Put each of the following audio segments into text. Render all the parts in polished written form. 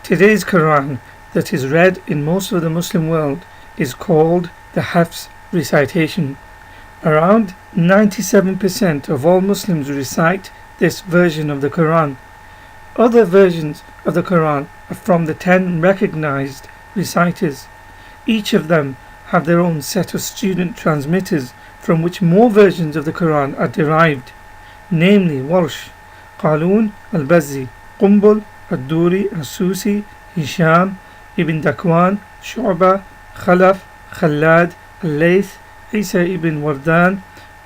Today's Quran that is read in most of the Muslim world is called the Hafs recitation. Around 97% of all Muslims recite this version of the Quran. Other versions of the Quran are from the 10 recognized reciters. Each of them have their own set of student transmitters from which more versions of the Quran are derived, namely Warsh, Qalun, Al-Bazzi, Qumbul, Ad-Duri, As-Susi, Hisham, Ibn Dakwan, Shu'ba, Khalaf, Khallad, Al-Layth, Isa ibn Wardan,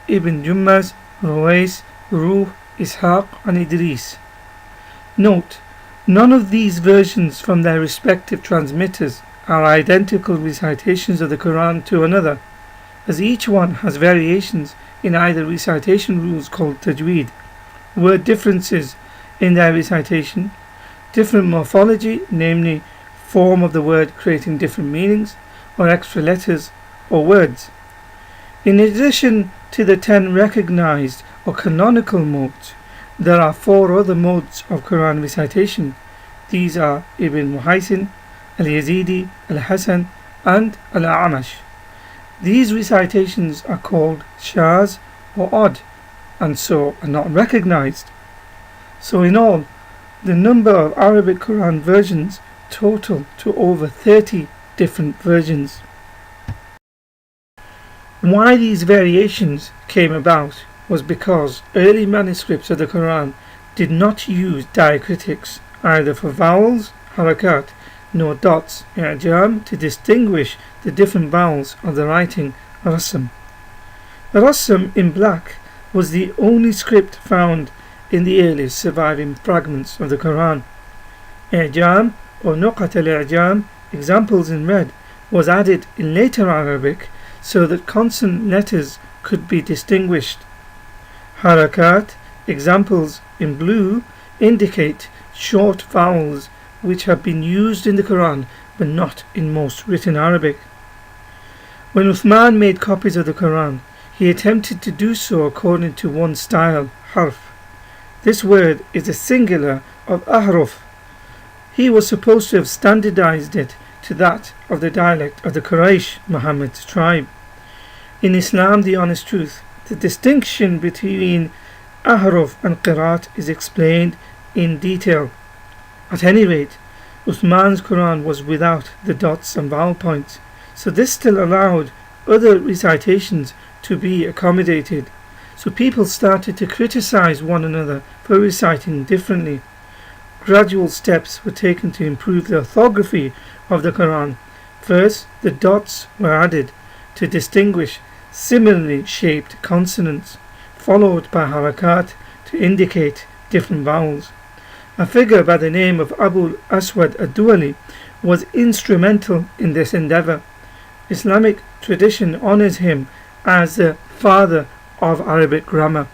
Ibn Jummaz, Ruwais, Ruh, Ishaq and Idris. Note, none of these versions from their respective transmitters are identical recitations of the Quran to another, as each one has variations in either recitation rules called tajweed, word differences in their recitation, different morphology, namely form of the word creating different meanings, or extra letters or words. In addition to the 10 recognized or canonical modes, there are 4 other modes of Quran recitation. These are Ibn Muhaysin, Al-Yazidi, Al-Hasan and Al-A'mash. These recitations are called shaz or odd and so are not recognized. So in all, the number of Arabic Quran versions total to over 30 different versions. Why these variations came about was because early manuscripts of the Quran did not use diacritics either for vowels, harakat, nor dots, i'jam, to distinguish the different vowels of the writing rasm. The rasm in black was the only script found in the earliest surviving fragments of the Quran. I'jam or nuqat al-i'jam, examples in red, was added in later Arabic so that consonant letters could be distinguished. Harakat, examples in blue, indicate short vowels which have been used in the Quran but not in most written Arabic. When Uthman made copies of the Quran, he attempted to do so according to one style, harf. This word is a singular of ahruf. He was supposed to have standardized it to that of the dialect of the Quraysh, Muhammad's tribe. In Islam, the honest truth, the distinction between ahruf and qiraat is explained in detail. At any rate, Uthman's Quran was without the dots and vowel points, so this still allowed other recitations to be accommodated. So people started to criticize one another for reciting differently. Gradual steps were taken to improve the orthography of the Quran. First, the dots were added to distinguish similarly shaped consonants, followed by harakat to indicate different vowels. A figure by the name of Abu Aswad ad-Duwali was instrumental in this endeavour. Islamic tradition honours him as the father of Arabic grammar.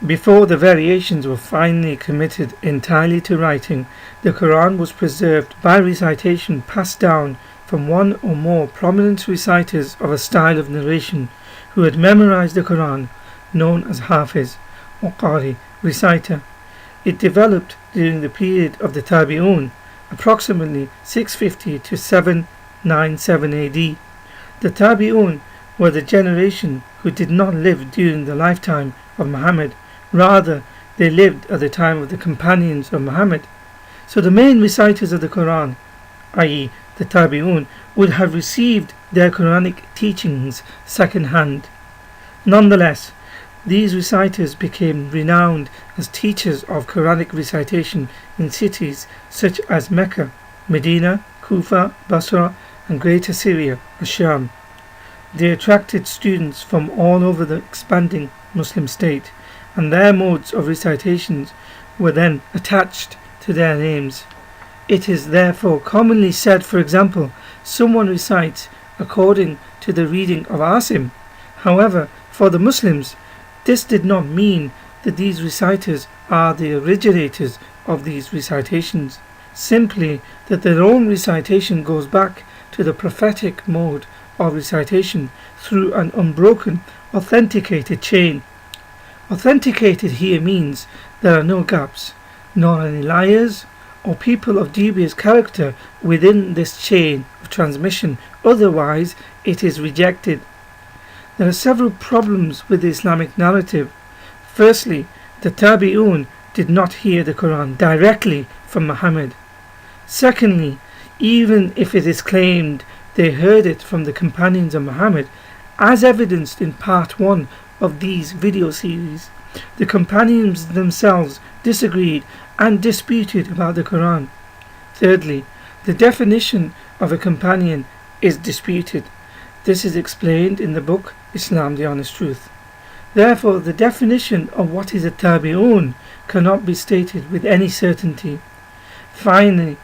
Before the variations were finally committed entirely to writing, the Quran was preserved by recitation passed down from one or more prominent reciters of a style of narration who had memorized the Quran, known as Hafiz or Qari, reciter. It developed during the period of the Tabi'un, approximately 650 to 797 AD. The Tabi'un were the generation who did not live during the lifetime of Muhammad. Rather, they lived at the time of the companions of Muhammad. So the main reciters of the Quran, i.e. the Tabi'un, would have received their Quranic teachings second hand. Nonetheless, these reciters became renowned as teachers of Quranic recitation in cities such as Mecca, Medina, Kufa, Basra and Greater Syria, Sham. They attracted students from all over the expanding Muslim state, and their modes of recitations were then attached to their names. It is therefore commonly said, for example, someone recites according to the reading of Asim. However, for the Muslims, this did not mean that these reciters are the originators of these recitations, simply that their own recitation goes back to the prophetic mode of recitation through an unbroken, authenticated chain. Authenticated here means there are no gaps, nor any liars or people of dubious character within this chain of transmission, otherwise it is rejected. There are several problems with the Islamic narrative. Firstly, the Tabi'un did not hear the Quran directly from Muhammad. Secondly, even if it is claimed they heard it from the companions of Muhammad, as evidenced in part 1 of these video series, the companions themselves disagreed and disputed about the Quran. Thirdly, the definition of a companion is disputed. This is explained in the book Islam the Honest Truth. Therefore, the definition of what is a tabi'un cannot be stated with any certainty. Finally,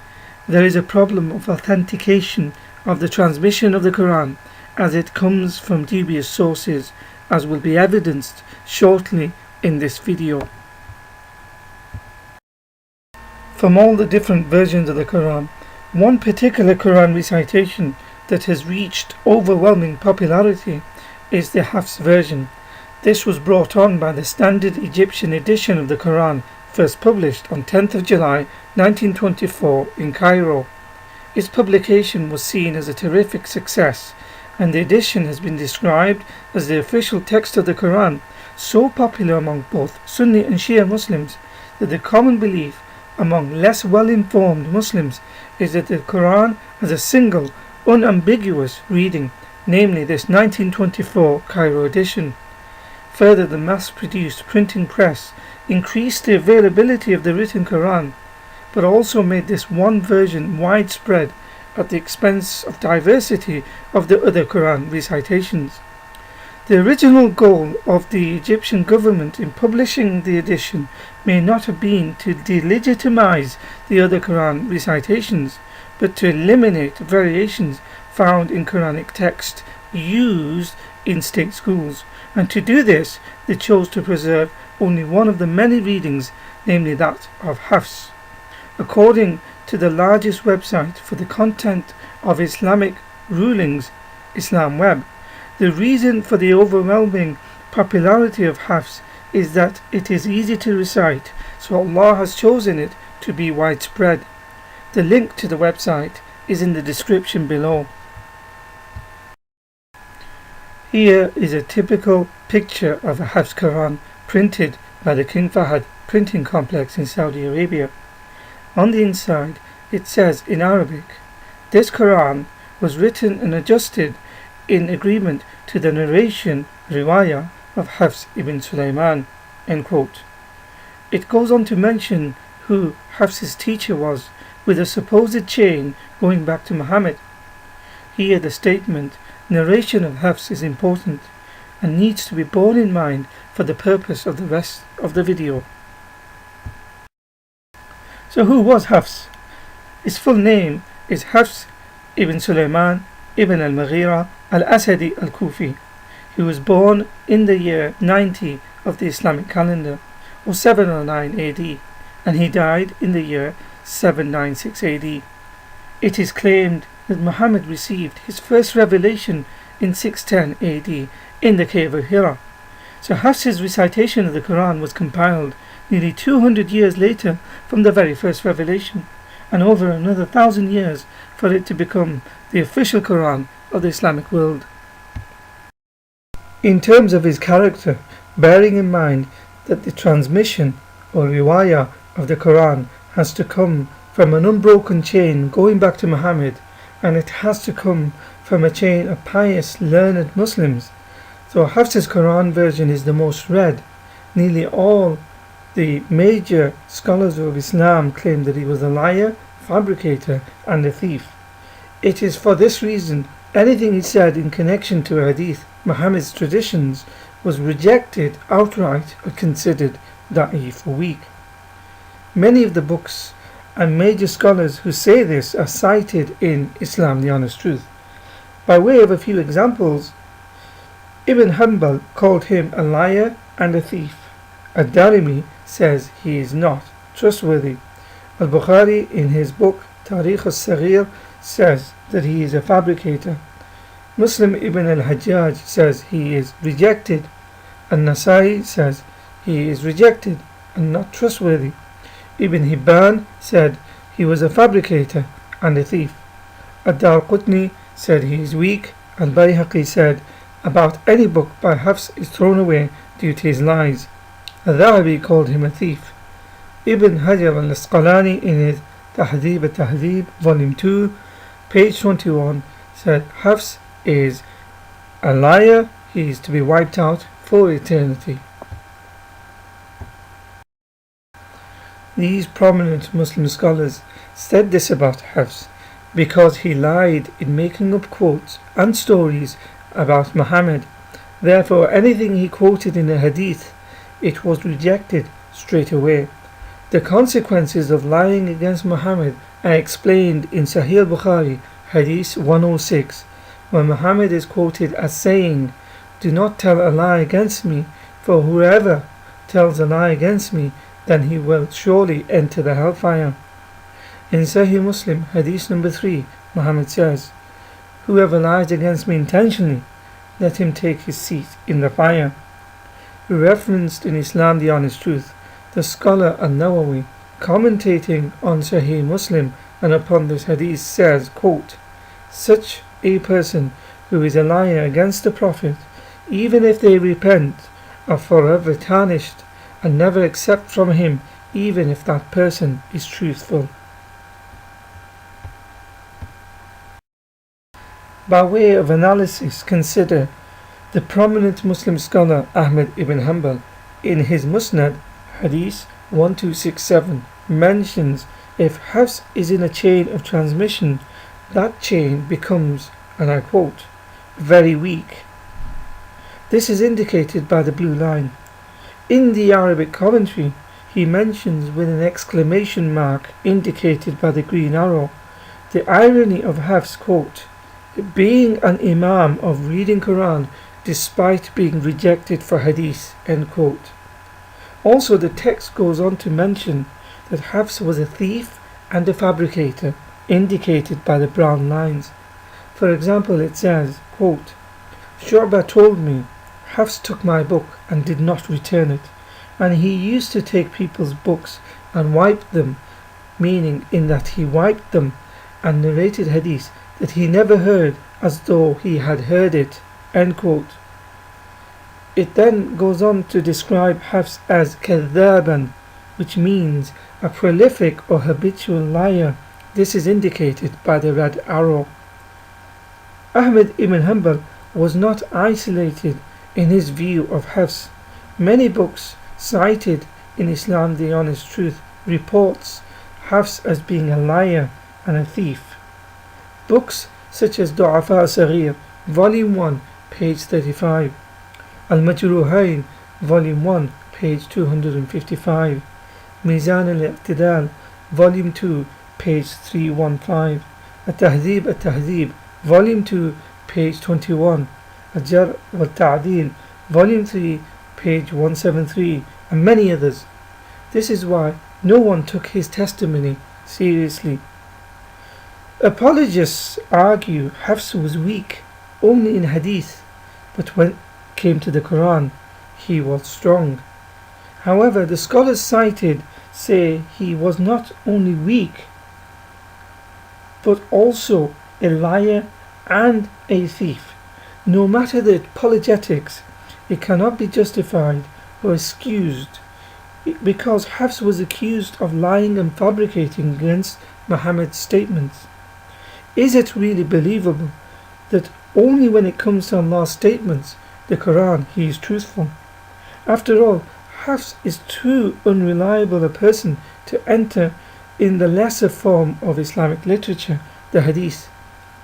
there is a problem of authentication of the transmission of the Quran, as it comes from dubious sources, as will be evidenced shortly in this video. From all the different versions of the Quran, one particular Quran recitation that has reached overwhelming popularity is the Hafs version. This was brought on by the standard Egyptian edition of the Quran, first published on 10th of July 1924 in Cairo. Its publication was seen as a terrific success, and the edition has been described as the official text of the Quran, so popular among both Sunni and Shia Muslims that the common belief among less well-informed Muslims is that the Quran has a single, unambiguous reading, namely this 1924 Cairo edition. Further, the mass-produced printing press increased the availability of the written Quran, but also made this one version widespread at the expense of diversity of the other Quran recitations. The original goal of the Egyptian government in publishing the edition may not have been to delegitimize the other Quran recitations, but to eliminate variations found in Quranic text used in state schools, and to do this they chose to preserve only one of the many readings, namely that of Hafs. According to the largest website for the content of Islamic rulings, Islam Web, the reason for the overwhelming popularity of Hafs is that it is easy to recite, so Allah has chosen it to be widespread. The link to the website is in the description below. Here is a typical picture of a Hafs Quran printed by the King Fahd printing complex in Saudi Arabia. On the inside it says in Arabic, "This Quran was written and adjusted in agreement to the narration riwayah of Hafs ibn Sulaiman." End quote. It goes on to mention who Hafs's teacher was, with a supposed chain going back to Muhammad. Here the statement, narration of Hafs, is important and needs to be borne in mind for the purpose of the rest of the video. So who was Hafs? His full name is Hafs ibn Sulaiman ibn al-Mughira al-Asadi al-Kufi. He was born in the year 90 of the Islamic calendar, or 709 AD, and he died in the year 796 AD. It is claimed that Muhammad received his first revelation in 610 AD in the cave of Hira. So Hafs's recitation of the Quran was compiled nearly 200 years later from the very first revelation, and over another 1,000 years for it to become the official Quran of the Islamic world. In terms of his character, bearing in mind that the transmission or riwayah of the Quran has to come from an unbroken chain going back to Muhammad, and it has to come from a chain of pious, learned Muslims. So Hafs's Quran version is the most read. Nearly all the major scholars of Islam claim that he was a liar, fabricator and a thief. It is for this reason anything he said in connection to Hadith, Muhammad's traditions, was rejected outright or considered da'if or weak. Many of the books and major scholars who say this are cited in Islam the Honest Truth. By way of a few examples, Ibn Hanbal called him a liar and a thief. Ad-Darimi says he is not trustworthy. Al-Bukhari in his book Tarikh al-Saghir says that he is a fabricator. Muslim ibn al-Hajjaj says he is rejected. An-Nasai says he is rejected and not trustworthy. Ibn Hibban said he was a fabricator and a thief. Ad-Darqutni said he is weak, and Bayhaqi said about any book by Hafs is thrown away due to his lies. Al-Dhahabi called him a thief. Ibn Hajar al-Asqalani in his Tahdhib al-Tahdhib, Volume 2, page 21, said Hafs is a liar, he is to be wiped out for eternity. These prominent Muslim scholars said this about Hafs because he lied in making up quotes and stories about Muhammad. Therefore, anything he quoted in a hadith, it was rejected straight away. The consequences of lying against Muhammad are explained in Sahih Bukhari, Hadith 106, where Muhammad is quoted as saying, "Do not tell a lie against me, for whoever tells a lie against me, then he will surely enter the hellfire." In Sahih Muslim, Hadith number 3, Muhammad says, "Whoever lies against me intentionally, let him take his seat in the fire." Referenced in Islam the Honest Truth, the scholar An-Nawawi, commentating on Sahih Muslim and upon this hadith, says, quote, "Such a person who is a liar against the Prophet, even if they repent, are forever tarnished and never accept from him, even if that person is truthful." By way of analysis, consider the prominent Muslim scholar Ahmad ibn Hanbal in his Musnad, Hadith 1267, mentions if Hafs is in a chain of transmission, that chain becomes, and I quote, "very weak." This is indicated by the blue line. In the Arabic commentary, he mentions with an exclamation mark indicated by the green arrow the irony of Hafs, quote, "being an imam of reading Quran despite being rejected for hadith," end quote. Also, the text goes on to mention that Hafs was a thief and a fabricator, indicated by the brown lines. For example, it says, quote, "Shu'bah told me, Hafs took my book and did not return it, and he used to take people's books and wipe them," meaning in that he wiped them, and narrated hadith that he never heard as though he had heard it, end quote. It then goes on to describe Hafs as kadhaban, which means a prolific or habitual liar. This is indicated by the red arrow. Ahmad ibn Hanbal was not isolated in his view of Hafs. Many books cited in Islam the Honest Truth reports Hafs as being a liar and a thief. Books such as Du'afa Saghir, Volume 1, page 35, Al-Majruhain, Volume 1, page 255, Mizan al-I'tidal, Volume 2, page 315, At-Tahdhib At-Tahdhib, Volume 2, page 21, Al-Jar wal-Ta'dil, Volume 3, page 173, and many others. This is why no one took his testimony seriously. Apologists argue Hafs was weak only in hadith, but when it came to the Quran, he was strong. However, the scholars cited say he was not only weak, but also a liar and a thief. No matter the apologetics, it cannot be justified or excused because Hafs was accused of lying and fabricating against Muhammad's statements. Is it really believable that only when it comes to Allah's statements, the Quran, he is truthful? After all, Hafs is too unreliable a person to enter in the lesser form of Islamic literature, the Hadith.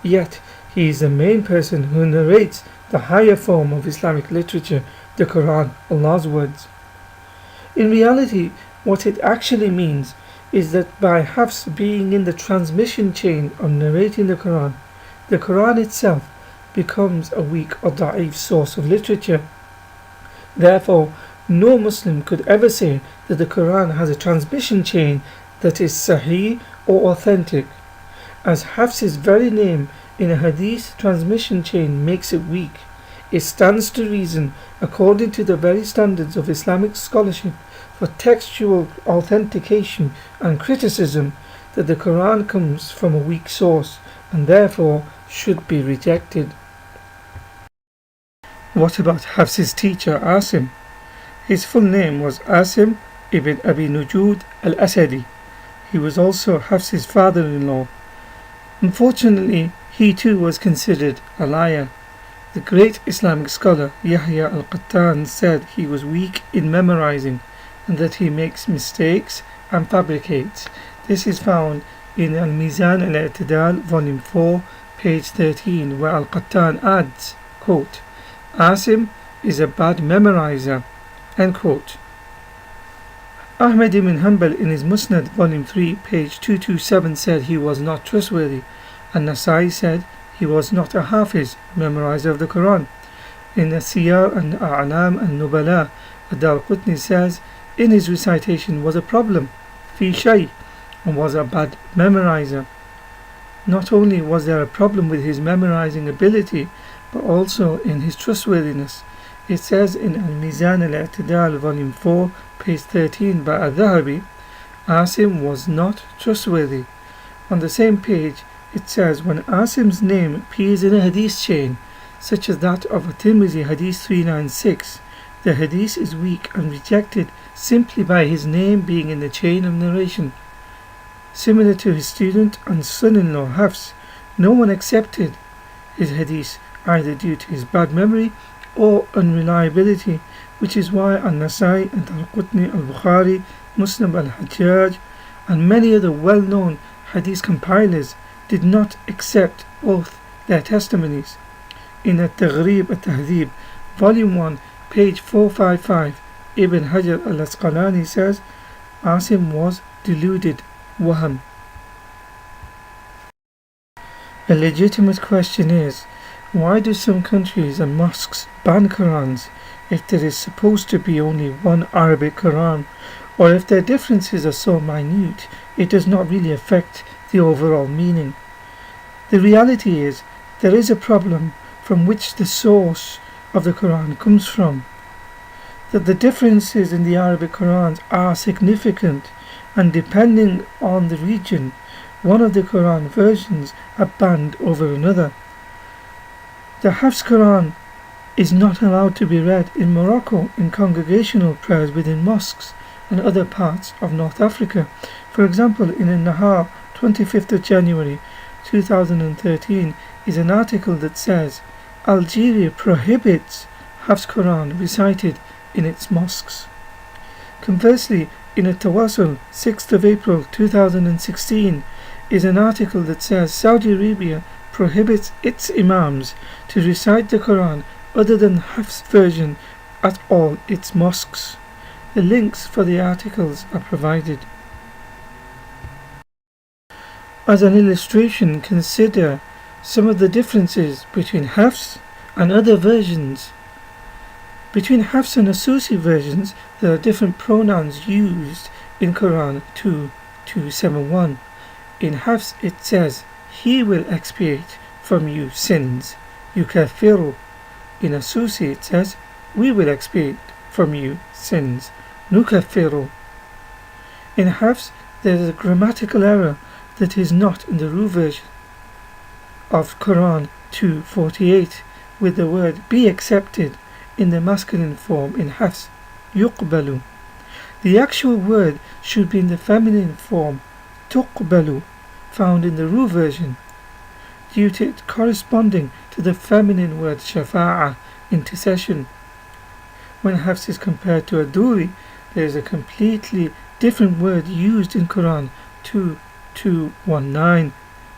Yet, he is the main person who narrates the higher form of Islamic literature, the Quran, Allah's words. In reality, what it actually means is that by Hafs being in the transmission chain of narrating the Quran itself becomes a weak or da'if source of literature. Therefore, no Muslim could ever say that the Quran has a transmission chain that is sahih or authentic, as Hafs's very name in a hadith transmission chain makes it weak. It stands to reason, according to the very standards of Islamic scholarship, for textual authentication and criticism that the Quran comes from a weak source and therefore should be rejected. What about Hafs's teacher Asim? His full name was Asim ibn Abi Nujud al-Asadi. He was also Hafs's father-in-law. Unfortunately, he too was considered a liar. The great Islamic scholar Yahya al-Qattan said he was weak in memorizing and that he makes mistakes and fabricates. This is found in Al-Mizan al-I'tidal, volume 4, page 13, where al-Qattan adds, quote, Asim is a bad memorizer, end quote. Ahmad ibn Hanbal in his Musnad, volume 3, page 227 said he was not trustworthy, and Nasai said he was not a Hafiz, memorizer of the Quran. In the Siyar and A'lam and Nubala, Ad-Darqutni says in his recitation was a problem, fi shay, and was a bad memorizer. Not only was there a problem with his memorizing ability, but also in his trustworthiness. It says in Al-Mizan al-I'tidal, volume 4, page 13 by Al-Dhahabi, Asim was not trustworthy. On the same page, it says when Asim's name appears in a hadith chain, such as that of At-Tirmidhi hadith 396, the hadith is weak and rejected simply by his name being in the chain of narration. Similar to his student and son-in-law Hafs, no one accepted his hadith either due to his bad memory or unreliability, which is why An-Nasai and Al-Qutni, Al-Bukhari, Muslim al-Hajjaj, and many other well-known hadith compilers did not accept both their testimonies. In At-Taghrib At-Tahdhib, volume 1, page 455, Ibn Hajar al-Asqalani says, Asim was deluded, waham. A legitimate question is, why do some countries and mosques ban Qurans if there is supposed to be only one Arabic Quran, or if their differences are so minute it does not really affect the overall meaning? The reality is there is a problem from which the source of the Quran comes from, that the differences in the Arabic Qurans are significant, and depending on the region, one of the Quran versions are banned over another. The Hafs Quran is not allowed to be read in Morocco in congregational prayers within mosques and other parts of North Africa. For example, in An-Nahar, 25th of January 2013, is an article that says Algeria prohibits Hafs Quran recited in its mosques. Conversely, in At-Tawassul, 6th of April 2016, is an article that says Saudi Arabia prohibits its imams to recite the Quran other than Hafs version at all its mosques. The links for the articles are provided. As an illustration, consider some of the differences between Hafs and other versions. Between Hafs and Asusi versions, there are different pronouns used in Quran 2:271. In Hafs it says, He will expiate from you sins, yukaffiru. In Asusi it says, We will expiate from you sins, nukaffiru. In Hafs there is a grammatical error that is not in the Ru version of Quran 2:48, with the word be accepted in the masculine form in Hafs, yuqbalu. The actual word should be in the feminine form, tuqbalu, found in the Ru version, due to it corresponding to the feminine word shafa'a, intercession. When Hafs is compared to Aduri, there is a completely different word used in Quran 2:219.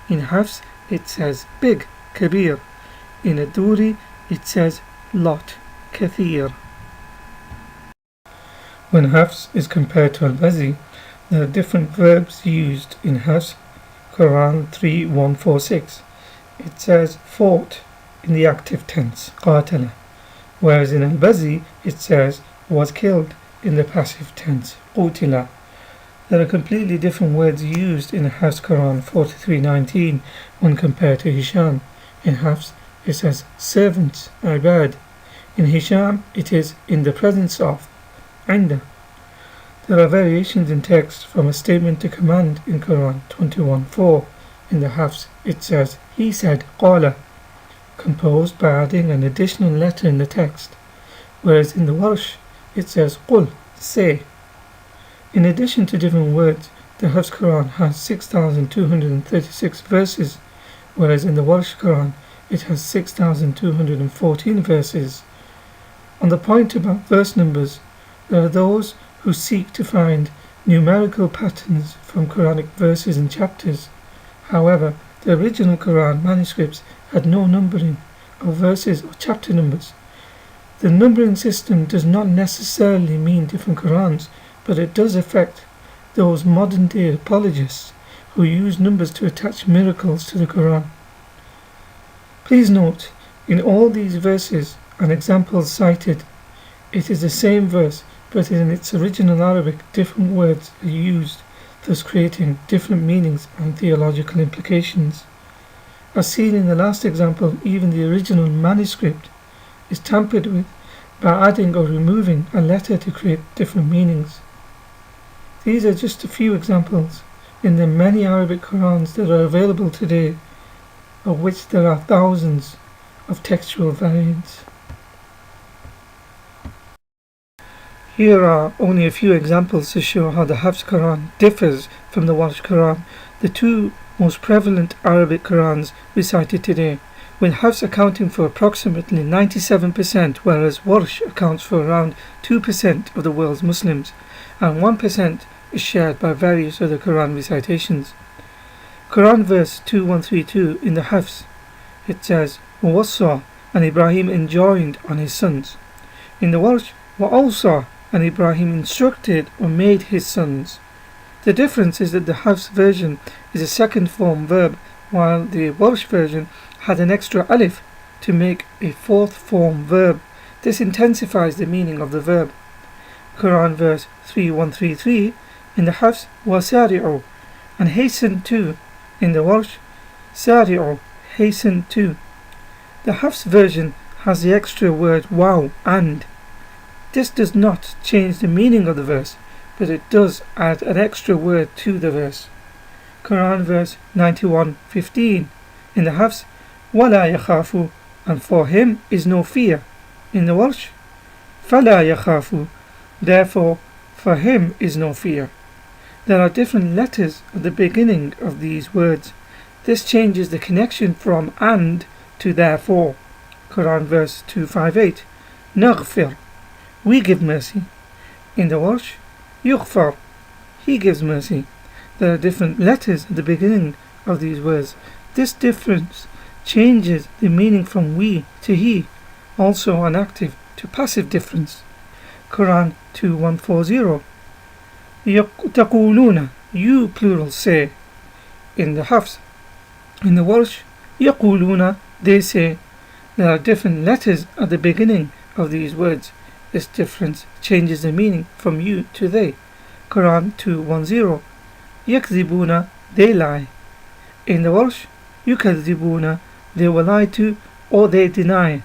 In Hafs it says big, kabir. In Aduri it says lot, kathir. When Hafs is compared to Al-Bazi, there are different verbs used in Hafs, Quran 3:146. It says fought in the active tense, qatala, whereas in Al-Bazi it says was killed in the passive tense, qutila. There are completely different words used in Hafs Quran 43:19 when compared to Hisham. In Hafs it says servants, ibad. In Hisham it is in the presence of, inda. There are variations in text from a statement to command in Quran 21:4. In the Hafs it says, he said, qala, composed by adding an additional letter in the text, whereas in the Warsh it says, qul, say. In addition to different words, the Hafs Quran has 6,236 verses, whereas in the Warsh Quran it has 6,214 verses. On the point about verse numbers, there are those who seek to find numerical patterns from Quranic verses and chapters. However, the original Quran manuscripts had no numbering of verses or chapter numbers. The numbering system does not necessarily mean different Qurans, but it does affect those modern-day apologists who use numbers to attach miracles to the Quran. Please note, in all these verses and examples cited, it is the same verse, but in its original Arabic different words are used, thus creating different meanings and theological implications. As seen in the last example, even the original manuscript is tampered with by adding or removing a letter to create different meanings. These are just a few examples in the many Arabic Qurans that are available today, of which there are thousands of textual variants. Here are only a few examples to show how the Hafs Quran differs from the Warsh Quran, the two most prevalent Arabic Qurans recited today, with Hafs accounting for approximately 97%, whereas Warsh accounts for around 2% of the world's Muslims, and 1% is shared by various other Quran recitations. Quran verse 2132 in the Hafs, it says, وَوَصَّى, and Ibrahim enjoined on his sons. In the Warsh, وَأَوْصَى, and Ibrahim instructed or made his sons. The difference is that the Hafs version is a second form verb, while the Warsh version had an extra alif to make a fourth form verb. This intensifies the meaning of the verb. Quran verse 3133 in the Hafs, وَسَارِعُوا, and hasten to. In the Warsh, سَارِعُوا, hasten to. The Hafs version has the extra word wow, and. This does not change the meaning of the verse, but it does add an extra word to the verse. Quran verse 91:15 in the Hafs, وَلَا يَخَافُ, and for him is no fear. In the Warsh, فَلَا يَخَافُ, therefore for him is no fear. There are different letters at the beginning of these words. This changes the connection from and to therefore. Quran verse 258, نَغْفِرْ, we give mercy. In the Warsh, يُغْفَرْ, he gives mercy. There are different letters at the beginning of these words. This difference changes the meaning from we to he, also an active to passive difference. Quran 2140, تَقُولُونَ, you plural say. In the Hafs. In the Warsh, يَقُولُونَ, they say. There are different letters at the beginning of these words. This difference changes the meaning from you to they. Quran 210, يَكْذِبُونَ, they lie. In the Warsh, يُكَذِّبُونَ, they will lie to or they deny.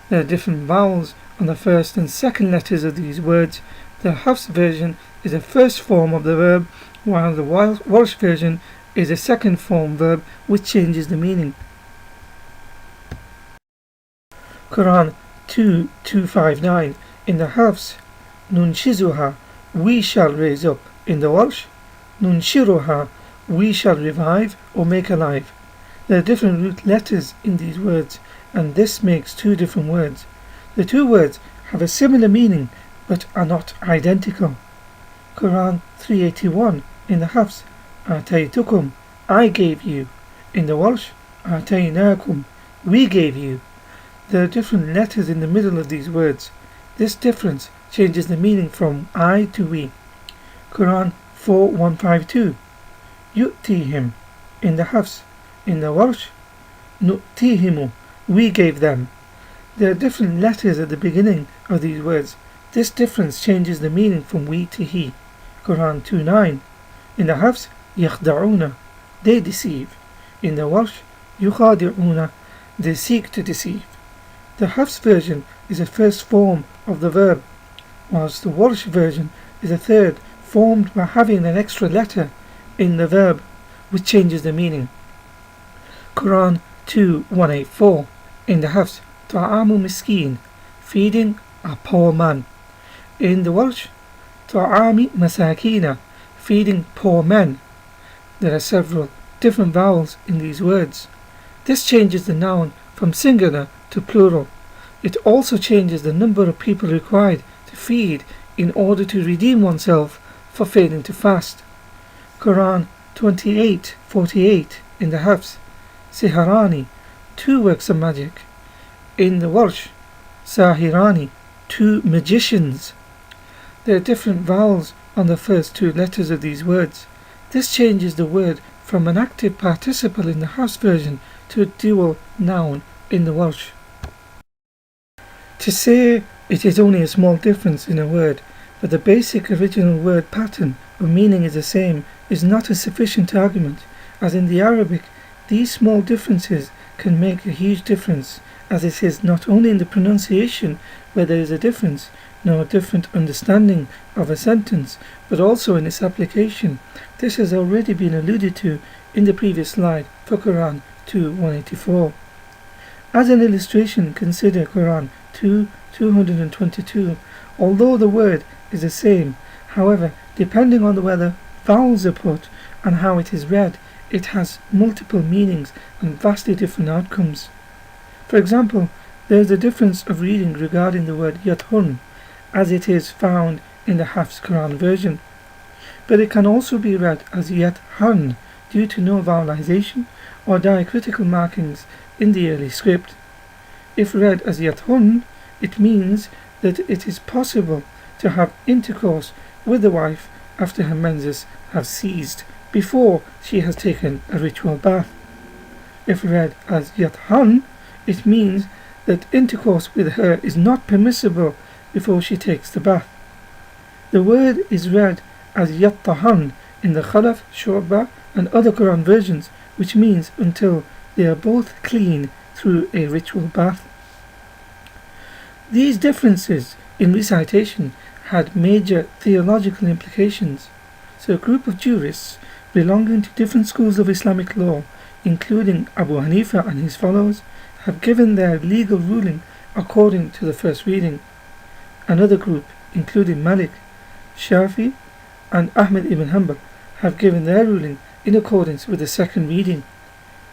There are different vowels on the first and second letters of these words. The Hafs version is a first form of the verb, while the Warsh version is a second form verb which changes the meaning. Quran 2259 in the Hafs, nunshizuha, we shall raise up. In the Warsh, nunshiruha, we shall revive or make alive. There are different root letters in these words, and this makes two different words. The two words have a similar meaning but are not identical. Quran 381 in the Hafs, Ataytukum, I gave you. In the Warsh, Ataynakum, we gave you. There are different letters in the middle of these words. This difference changes the meaning from I to we. Quran 4152, yu'tihim. In the Hafs. In the Warsh, nu'tihimu, we gave them. There are different letters at the beginning of these words. This difference changes the meaning from we to he. Quran 2:9. In the Hafs, yakhda'una, they deceive. In the Warsh, yukhadi'una, they seek to deceive. The Hafs version is a first form of the verb, whilst the Warsh version is a third, formed by having an extra letter in the verb, which changes the meaning. Quran 2:184 in the Hafs, Ta'amu Miskin, feeding a poor man. In the Welsh, Ta'ami Masakina, feeding poor men. There are several different vowels in these words. This changes the noun from singular to plural. It also changes the number of people required to feed in order to redeem oneself for failing to fast. Quran 28:48 in the Hafs, Siharani, 2 works of magic. In the Welsh, Sahirani, 2 magicians. There are different vowels on the first 2 letters of these words. This changes the word from an active participle in the Hafs version to a dual noun in the Welsh. To say it is only a small difference in a word, but the basic original word pattern or meaning is the same, is not a sufficient argument, as in the Arabic these small differences can make a huge difference, as it is not only in the pronunciation where there is a difference, nor a different understanding of a sentence, but also in its application. This has already been alluded to in the previous slide for Quran 2:184. As an illustration, consider Quran 2:222. Although the word is the same, however, depending on whether vowels are put and how it is read, it has multiple meanings and vastly different outcomes. For example, there is a difference of reading regarding the word yathun, as it is found in the Hafs Quran version, but it can also be read as yathan due to no vowelization or diacritical markings in the early script. If read as yathun, it means that it is possible to have intercourse with the wife after her menses have ceased, before she has taken a ritual bath. If read as yathan, it means that intercourse with her is not permissible before she takes the bath. The word is read as yattahan in the Khalaf, Shu'bah and other Quran versions, which means until they are both clean through a ritual bath. These differences in recitation had major theological implications, so a group of jurists belonging to different schools of Islamic law, including Abu Hanifa and his followers, have given their legal ruling according to the first reading. Another group, including Malik, Shafi and Ahmed ibn Hanbal, have given their ruling in accordance with the second reading.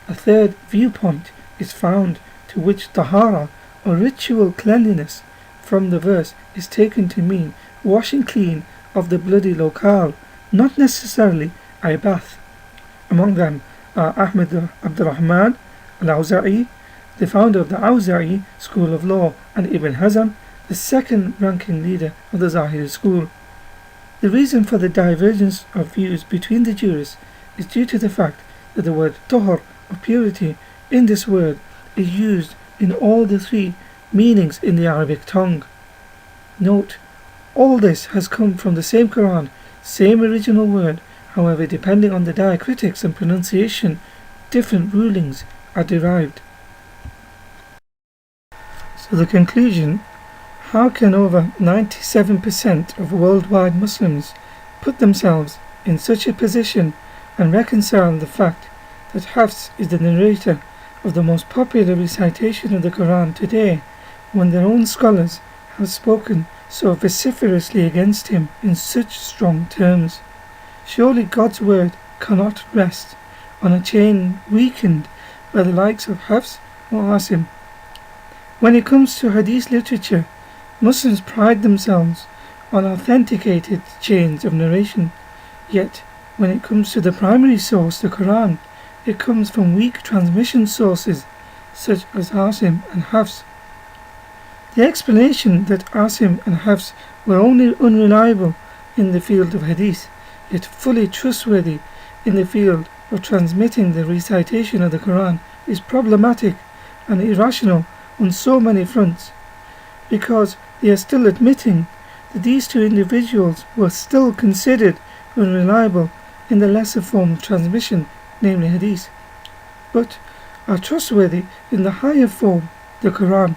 A third viewpoint is found, to which tahara or ritual cleanliness from the verse is taken to mean washing clean of the bloody locale, not necessarily a bath. Among them are Ahmed Abdurrahman al-Awza'i, the founder of the Awza'i school of law, and Ibn Hazm, the second-ranking leader of the Zahiri school. The reason for the divergence of views between the jurists is due to the fact that the word tahor, or purity, in this word is used in all the 3 meanings in the Arabic tongue. Note, all this has come from the same Quran, same original word, however, depending on the diacritics and pronunciation, different rulings are derived. So the conclusion: how can over 97% of worldwide Muslims put themselves in such a position and reconcile the fact that Hafs is the narrator of the most popular recitation of the Quran today, when their own scholars have spoken so vociferously against him in such strong terms? Surely God's word cannot rest on a chain weakened by the likes of Hafs or Asim. When it comes to Hadith literature, Muslims pride themselves on authenticated chains of narration, yet when it comes to the primary source, the Quran, it comes from weak transmission sources such as Asim and Hafs. The explanation that Asim and Hafs were only unreliable in the field of Hadith, yet fully trustworthy in the field of transmitting the recitation of the Quran, is problematic and irrational on so many fronts, because they are still admitting that these 2 individuals were still considered unreliable in the lesser form of transmission, namely Hadith, but are trustworthy in the higher form, the Quran.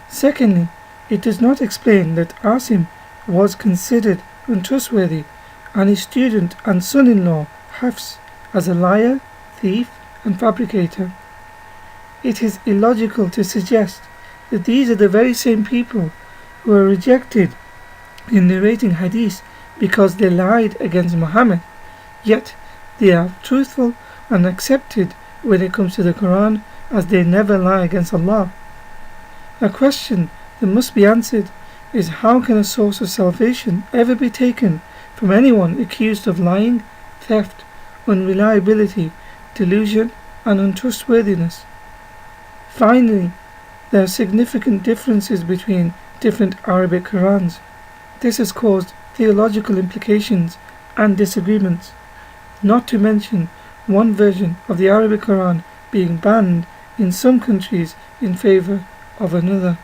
Secondly, it does not explain that Asim was considered untrustworthy and his student and son-in-law Hafs as a liar, thief and fabricator. It is illogical to suggest that these are the very same people who are rejected in narrating hadith because they lied against Muhammad, yet they are truthful and accepted when it comes to the Quran, as they never lie against Allah. A question that must be answered is, how can a source of salvation ever be taken from anyone accused of lying, theft, unreliability, delusion and untrustworthiness? Finally, there are significant differences between different Arabic Qurans. This has caused theological implications and disagreements, not to mention one version of the Arabic Quran being banned in some countries in favour of another.